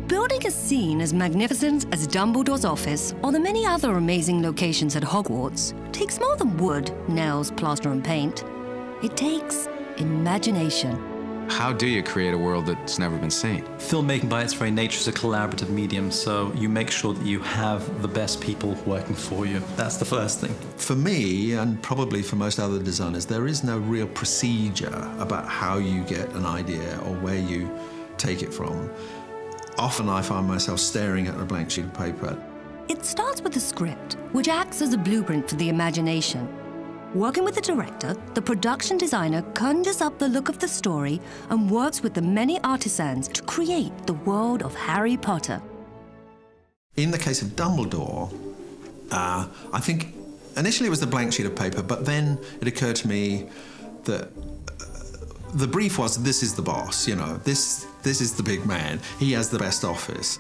Building a scene as magnificent as Dumbledore's office or the many other amazing locations at Hogwarts takes more than wood, nails, plaster and paint. It takes imagination. How do you create a world that's never been seen? Filmmaking by its very nature is a collaborative medium, so you make sure that you have the best people working for you. That's the first thing. For me, and probably for most other designers, there is no real procedure about how you get an idea or where you take it from. Often I find myself staring at a blank sheet of paper. It starts with a script, which acts as a blueprint for the imagination. Working with the director, the production designer conjures up the look of the story and works with the many artisans to create the world of Harry Potter. In the case of Dumbledore, I think initially it was the blank sheet of paper, but then it occurred to me that the brief was, this is the boss, you know, this is the big man, he has the best office.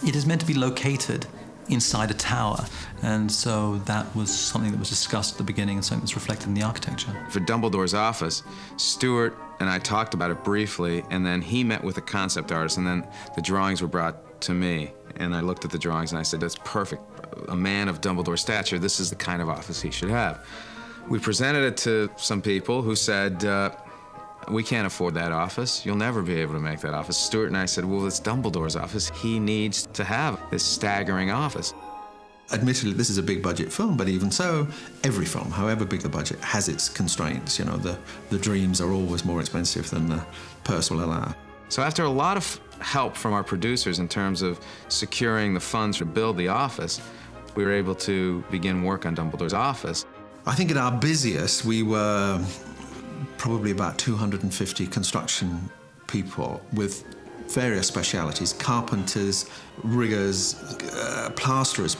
It is meant to be located inside a tower, and so that was something that was discussed at the beginning and something that's reflected in the architecture. For Dumbledore's office, Stuart and I talked about it briefly, and then he met with a concept artist, and then the drawings were brought to me, and I looked at the drawings and I said, that's perfect. A man of Dumbledore's stature, this is the kind of office he should have. We presented it to some people who said, we can't afford that office. You'll never be able to make that office. Stuart and I said, well, it's Dumbledore's office. He needs to have this staggering office. Admittedly, this is a big budget film, but even so, every film, however big the budget, has its constraints. You know, the dreams are always more expensive than the purse will allow. So after a lot of help from our producers in terms of securing the funds to build the office, we were able to begin work on Dumbledore's office. I think at our busiest, we were probably about 250 construction people with various specialities: carpenters, riggers, plasterers,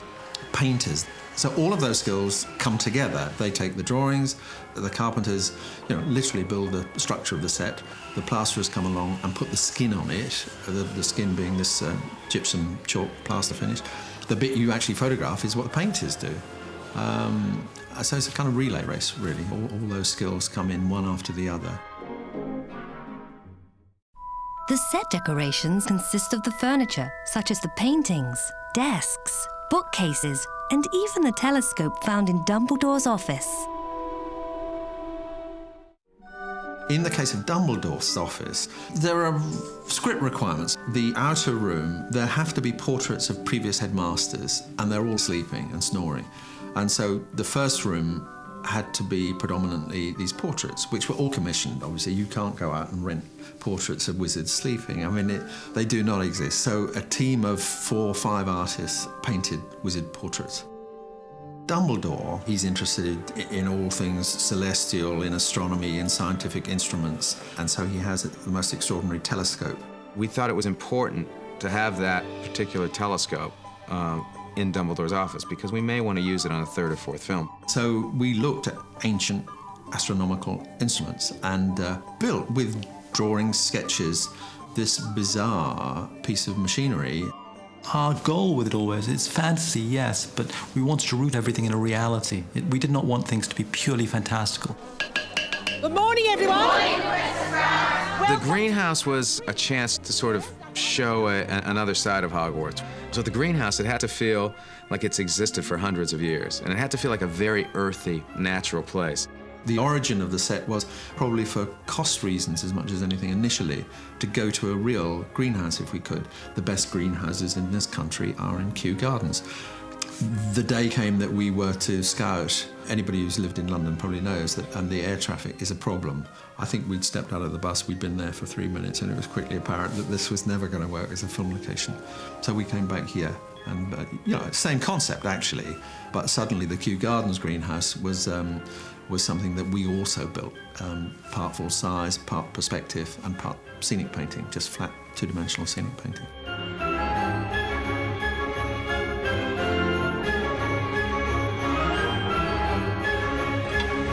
painters. So all of those skills come together. They take the drawings, the carpenters, you know, literally build the structure of the set. The plasterers come along and put the skin on it, the skin being this gypsum chalk plaster finish. The bit you actually photograph is what the painters do. So it's a kind of relay race, really. All those skills come in one after the other. The set decorations consist of the furniture, such as the paintings, desks, bookcases, and even the telescope found in Dumbledore's office. In the case of Dumbledore's office, there are script requirements. The outer room, there have to be portraits of previous headmasters, and they're all sleeping and snoring. And so the first room had to be predominantly these portraits, which were all commissioned. Obviously, you can't go out and rent portraits of wizards sleeping. I mean, they do not exist. So a team of 4 or 5 artists painted wizard portraits. Dumbledore, he's interested in all things celestial, in astronomy, in scientific instruments, and so he has the most extraordinary telescope. We thought it was important to have that particular telescope in Dumbledore's office because we may want to use it on a 3rd or 4th film. So we looked at ancient astronomical instruments and built with drawings, sketches, this bizarre piece of machinery. Our goal with it always, it's fantasy, yes, but we wanted to root everything in a reality. We did not want things to be purely fantastical. Good morning, everyone. Good morning, The greenhouse was a chance to sort of show another side of Hogwarts. So the greenhouse, it had to feel like it's existed for hundreds of years, and it had to feel like a very earthy, natural place. The origin of the set was probably for cost reasons as much as anything initially, to go to a real greenhouse if we could. The best greenhouses in this country are in Kew Gardens. The day came that we were to scout. Anybody who's lived in London probably knows that, and the air traffic is a problem. I think we'd stepped out of the bus, we'd been there for 3 minutes, and it was quickly apparent that this was never going to work as a film location. So we came back here, and you know, same concept actually, but suddenly the Kew Gardens greenhouse was something that we also built, part full size, part perspective, and part scenic painting, just flat, 2-dimensional scenic painting.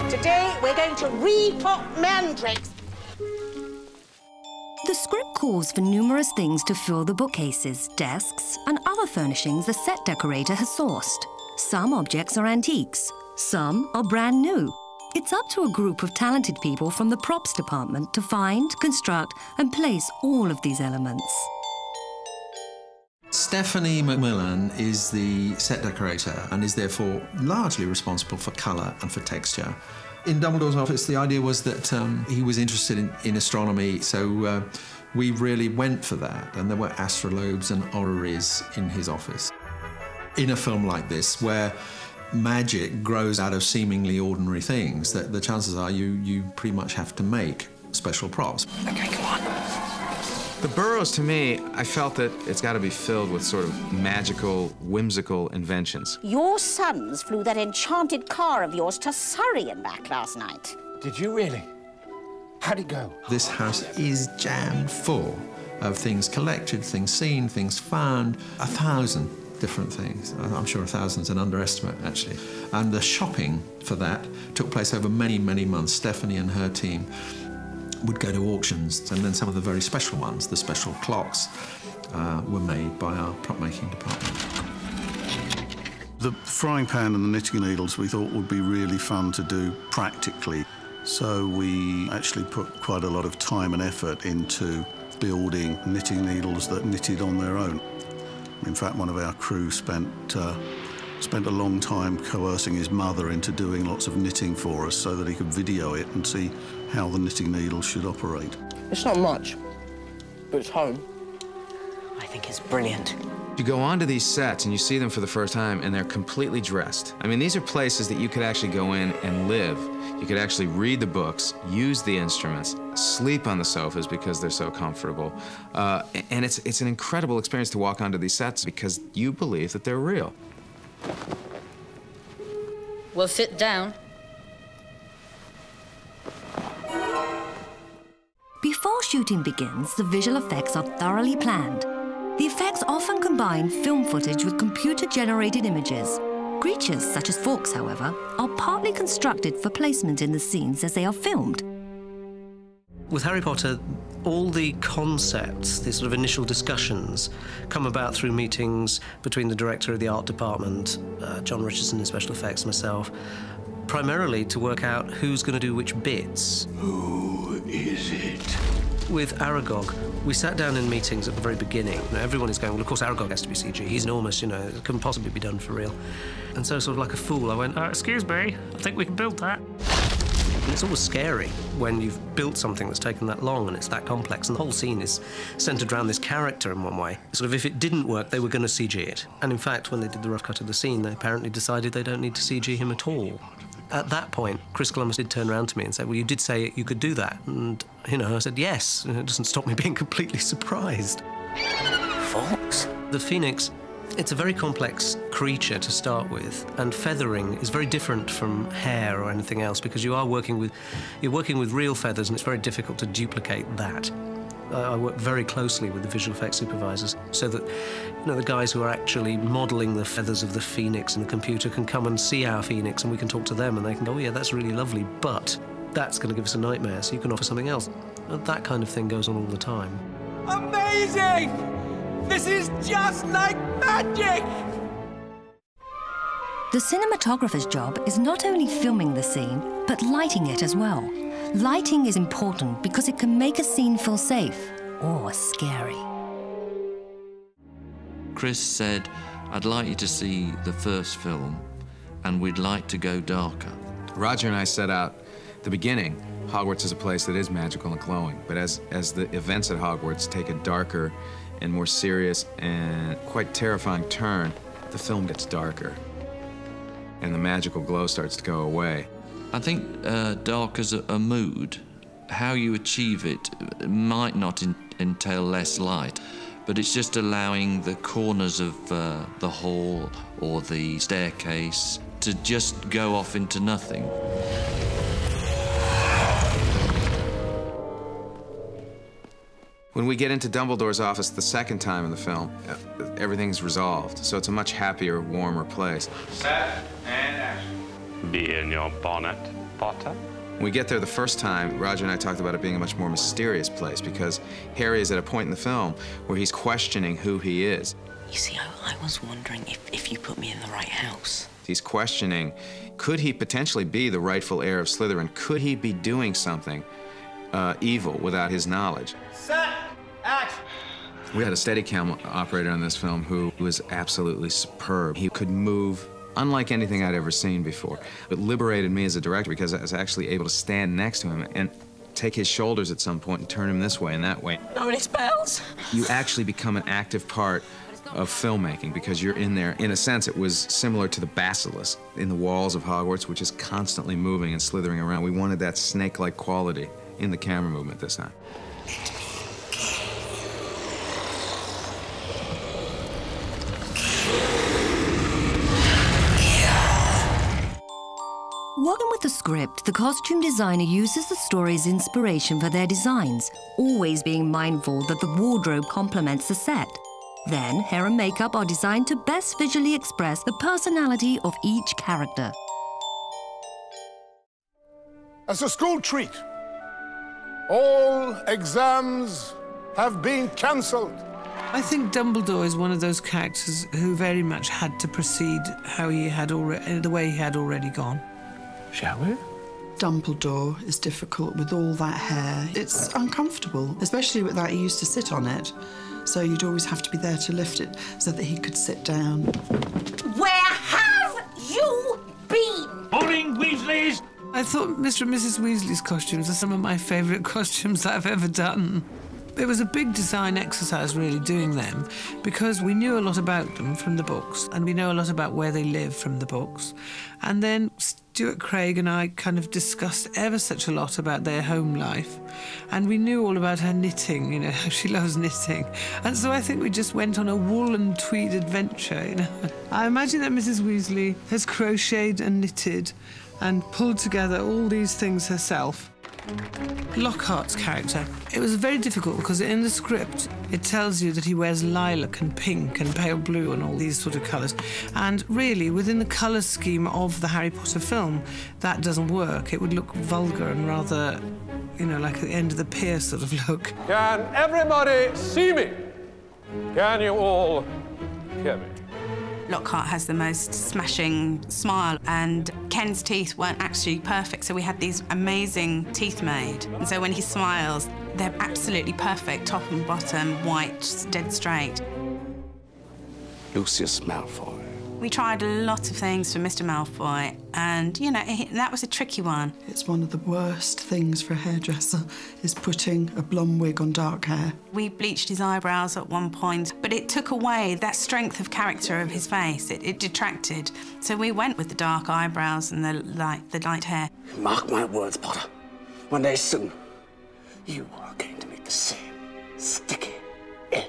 Today we're going to repot mandrakes. The script calls for numerous things to fill the bookcases, desks, and other furnishings the set decorator has sourced. Some objects are antiques, some are brand new. It's up to a group of talented people from the props department to find, construct, and place all of these elements. Stephanie McMillan is the set decorator and is therefore largely responsible for colour and for texture. In Dumbledore's office, the idea was that he was interested in astronomy, so we really went for that, and there were astrolabes and orreries in his office. In a film like this, where magic grows out of seemingly ordinary things, that the chances are you pretty much have to make special props. Okay, come on. The burrows, to me, I felt that it's got to be filled with sort of magical, whimsical inventions. Your sons flew that enchanted car of yours to Surrey and back last night. Did you really? How'd it go? This house is jam full of things collected, things seen, things found, 1,000 different things. I'm sure 1,000's an underestimate, actually. And the shopping for that took place over many, many months. Stephanie and her team would go to auctions, and then some of the very special ones, the special clocks, were made by our prop-making department. The frying pan and the knitting needles we thought would be really fun to do practically. So we actually put quite a lot of time and effort into building knitting needles that knitted on their own. In fact, one of our crew spent a long time coercing his mother into doing lots of knitting for us so that he could video it and see how the knitting needle should operate. It's not much, but it's home. I think it's brilliant. You go onto these sets and you see them for the first time and they're completely dressed. I mean, these are places that you could actually go in and live. You could actually read the books, use the instruments, sleep on the sofas because they're so comfortable. And it's an incredible experience to walk onto these sets because you believe that they're real. Well, sit down. Before shooting begins, the visual effects are thoroughly planned. The effects often combine film footage with computer-generated images. Creatures, such as forks, however, are partly constructed for placement in the scenes as they are filmed. With Harry Potter, all the concepts, the sort of initial discussions, come about through meetings between the director of the art department, John Richardson in special effects, myself, primarily to work out who's going to do which bits. Who is it? With Aragog, we sat down in meetings at the very beginning. You know, everyone is going, well, of course, Aragog has to be CG. He's enormous, you know, it couldn't possibly be done for real. And so, sort of like a fool, I went, excuse me, I think we can build that. And it's always scary when you've built something that's taken that long and it's that complex, and the whole scene is centred around this character in one way. Sort of, if it didn't work, they were going to CG it. And in fact, when they did the rough cut of the scene, they apparently decided they don't need to CG him at all. At that point, Chris Columbus did turn around to me and say, well, you did say you could do that. And, you know, I said, yes. And it doesn't stop me being completely surprised. Forks? The Phoenix, it's a very complex creature to start with, and feathering is very different from hair or anything else because you're working with real feathers, and it's very difficult to duplicate that. I work very closely with the visual effects supervisors so that, you know, the guys who are actually modelling the feathers of the Phoenix in the computer can come and see our Phoenix, and we can talk to them and they can go, oh yeah, that's really lovely, but that's going to give us a nightmare, so you can offer something else. And that kind of thing goes on all the time. Amazing! This is just like magic! The cinematographer's job is not only filming the scene, but lighting it as well. Lighting is important because it can make a scene feel safe or scary. Chris said, I'd like you to see the first film, and we'd like to go darker. Roger and I set out at the beginning. Hogwarts is a place that is magical and glowing, but as the events at Hogwarts take a darker and more serious and quite terrifying turn, the film gets darker, and the magical glow starts to go away. I think dark as a mood, how you achieve it might not entail less light, but it's just allowing the corners of the hall or the staircase to just go off into nothing. When we get into Dumbledore's office the second time in the film, everything's resolved, so it's a much happier, warmer place. Set and action. Be in your bonnet, Potter. When we get there the first time, Roger and I talked about it being a much more mysterious place because Harry is at a point in the film where he's questioning who he is. You see, I was wondering if you put me in the right house. He's questioning, could he potentially be the rightful heir of Slytherin? Could he be doing something evil without his knowledge? Set, action. We had a Steadicam operator on this film who was absolutely superb. He could move unlike anything I'd ever seen before. It liberated me as a director because I was actually able to stand next to him and take his shoulders at some point and turn him this way and that way. Not many spells. You actually become an active part of filmmaking because you're in there. In a sense, it was similar to the basilisk in the walls of Hogwarts, which is constantly moving and slithering around. We wanted that snake-like quality in the camera movement this time. Working with the script, the costume designer uses the story's inspiration for their designs, always being mindful that the wardrobe complements the set. Then, hair and makeup are designed to best visually express the personality of each character. As a school treat, all exams have been cancelled. I think Dumbledore is one of those characters who very much had to proceed how he had already, the way he had already gone. Shall we? Dumbledore is difficult with all that hair. It's uncomfortable, especially with that he used to sit on it. So you'd always have to be there to lift it so that he could sit down. Where have you been? Morning, Weasleys! I thought Mr. and Mrs. Weasley's costumes are some of my favourite costumes that I've ever done. It was a big design exercise, really, doing them, because we knew a lot about them from the books, and we know a lot about where they live from the books. And then Stuart Craig and I kind of discussed ever such a lot about their home life. And we knew all about her knitting, you know, how she loves knitting. And so I think we just went on a wool and tweed adventure, you know. I imagine that Mrs. Weasley has crocheted and knitted and pulled together all these things herself. Lockhart's character. It was very difficult because in the script it tells you that he wears lilac and pink and pale blue and all these sort of colours. And really, within the colour scheme of the Harry Potter film, that doesn't work. It would look vulgar and rather, you know, like at the end of the pier sort of look. Can everybody see me? Can you all hear me? Lockhart has the most smashing smile, and Ken's teeth weren't actually perfect, so we had these amazing teeth made. And so when he smiles, they're absolutely perfect, top and bottom, white, dead straight. Lucius Malfoy. We tried a lot of things for Mr. Malfoy, and, you know, that was a tricky one. It's one of the worst things for a hairdresser, is putting a blonde wig on dark hair. We bleached his eyebrows at one point, but it took away that strength of character of his face. It detracted. So we went with the dark eyebrows and the light hair. Mark my words, Potter. One day soon, you are going to make the same sticky end.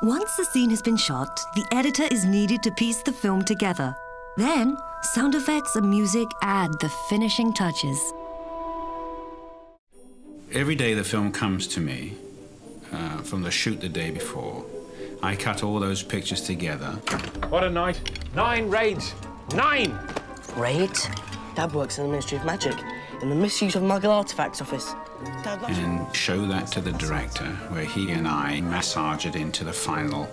Once the scene has been shot, the editor is needed to piece the film together. Then, sound effects and music add the finishing touches. Every day the film comes to me, from the shoot the day before, I cut all those pictures together. What a night. 9 raids. 9! Raids? Dad works in the Ministry of Magic, in the Misuse of Muggle Artifacts office. And show that to the director, where he and I massage it into the final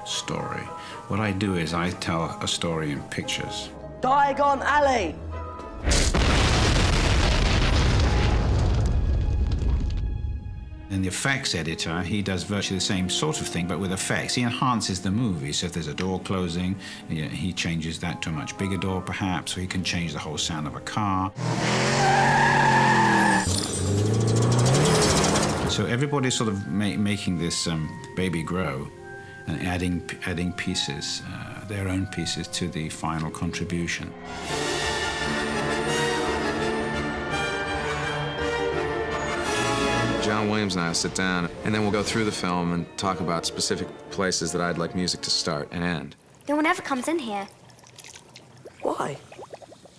story. What I do is I tell a story in pictures. Diagon Alley! And the effects editor, he does virtually the same sort of thing, but with effects. He enhances the movie. So if there's a door closing, he changes that to a much bigger door, perhaps, or he can change the whole sound of a car. So everybody's sort of making this baby grow and adding pieces, their own pieces, to the final contribution. John Williams and I will sit down, and then we'll go through the film and talk about specific places that I'd like music to start and end. No one ever comes in here. Why?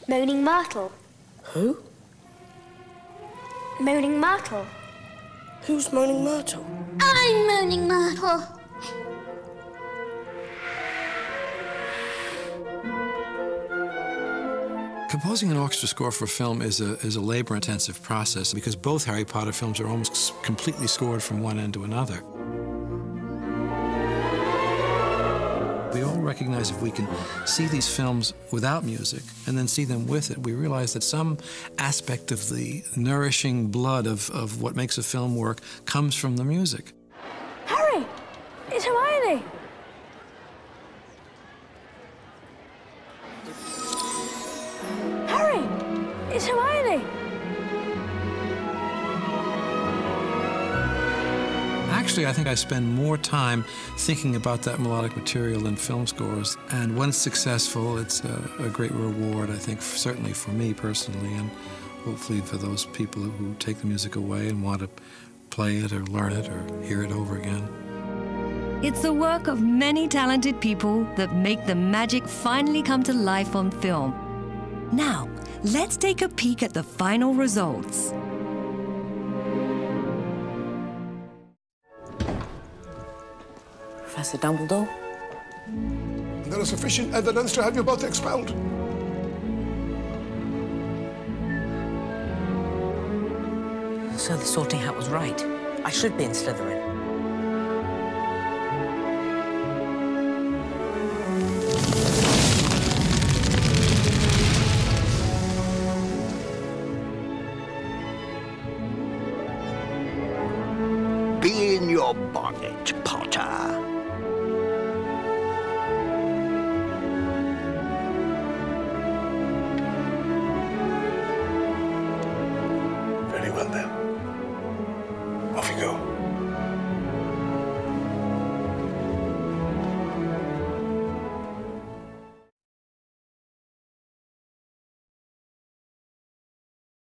Moaning Myrtle. Who? Moaning Myrtle. Who's Moaning Myrtle? I'm Moaning Myrtle. Composing an orchestra score for a film is a labor-intensive process because both Harry Potter films are almost completely scored from one end to another. We all recognize if we can see these films without music and then see them with it, we realize that some aspect of the nourishing blood of what makes a film work comes from the music. Harry! It's Hermione! Harry! It's Hermione! Actually, I think I spend more time thinking about that melodic material than film scores. And when it's successful, it's a great reward, I think, certainly for me personally, and hopefully for those people who take the music away and want to play it or learn it or hear it over again. It's the work of many talented people that make the magic finally come to life on film. Now, let's take a peek at the final results. Professor Dumbledore? There is sufficient evidence to have you both expelled. So the Sorting Hat was right. I should be in Slytherin. Be in your bonnet, Potter.